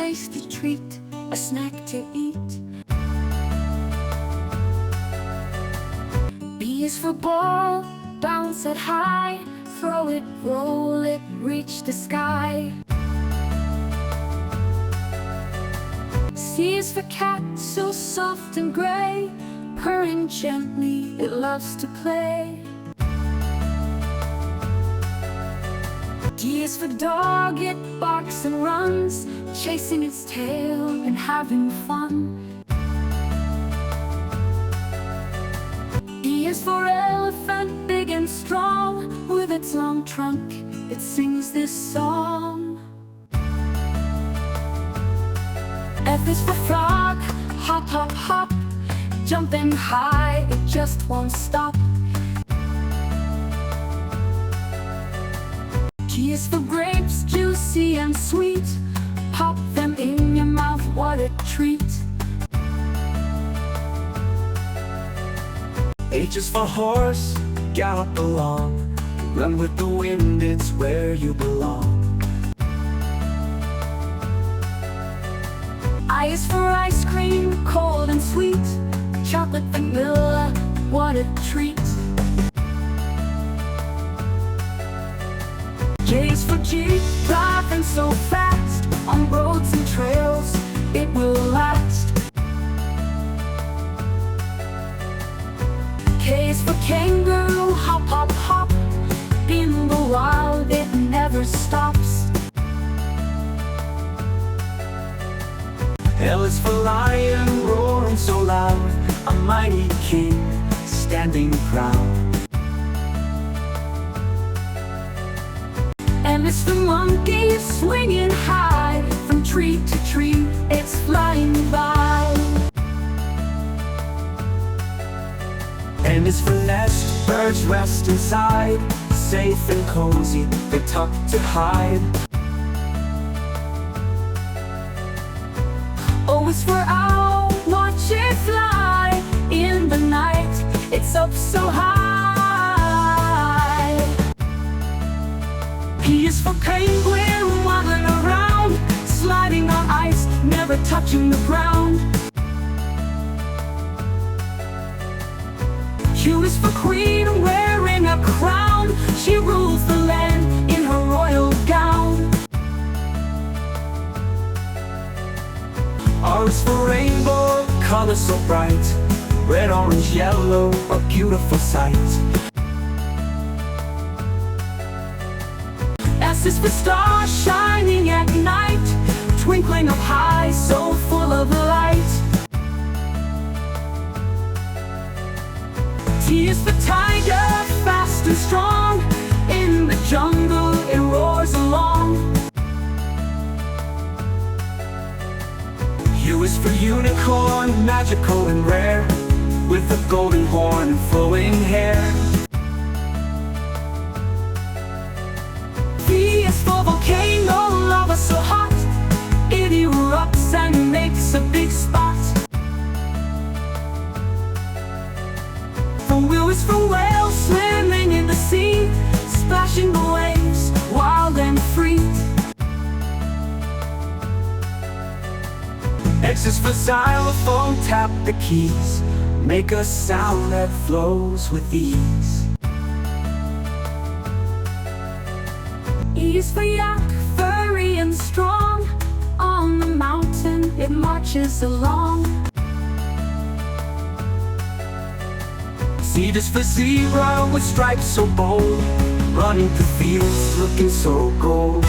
tasty treat, a snack to eat. B is for ball, bounce it high, throw it, roll it, reach the sky. C is for cat, so soft and gray, purring gently, it loves to play. D is for dog, it barks and runs, chasing its tail and having fun. E is for elephant, big and strong, with its long trunk, it sings this song. F is for frog, hop, hop, hop, jumping high, it just won't stop. G is for grapes, juicy and sweet, pop them in your mouth, what a treat. H is for horse, gallop along, run with the wind, it's where you belong. I is for ice cream, cold and sweet, chocolate vanilla, what a treat. J is for Jeep, driving so fast, on roads and trails, it will last. K is for kangaroo, hop, hop, hop, in the wild, it never stops. L is for lion, roaring so loud, a mighty king, standing proud. M is for monkey, swinging high, from tree to tree, it's flying by. N is for nest, birds rest inside, safe and cozy, they're tucked to hide. O is for owl, watch it fly, in the night, it's up so high. P is for penguin, waddling around, sliding on ice, never touching the ground. Q is for queen, wearing a crown, she rules the land in her royal gown. R is for rainbow, colors so bright, red, orange, yellow, a beautiful sight. S is for star, shining at night, twinkling up high, so full of light. T is for tiger, fast and strong, in the jungle it roars along. U is for unicorn, magical and rare, with a golden horn and flowing hair. V is for volcano, lava so hot, it erupts and makes a big spot. W is for whale, swimming in the sea, splashing the waves, wild and free. X is for xylophone, tap the keys, make a sound that flows with ease. E is for yak, furry and strong, on the mountain it marches along. Z is for zebra, with stripes so bold, running through fields looking so gold.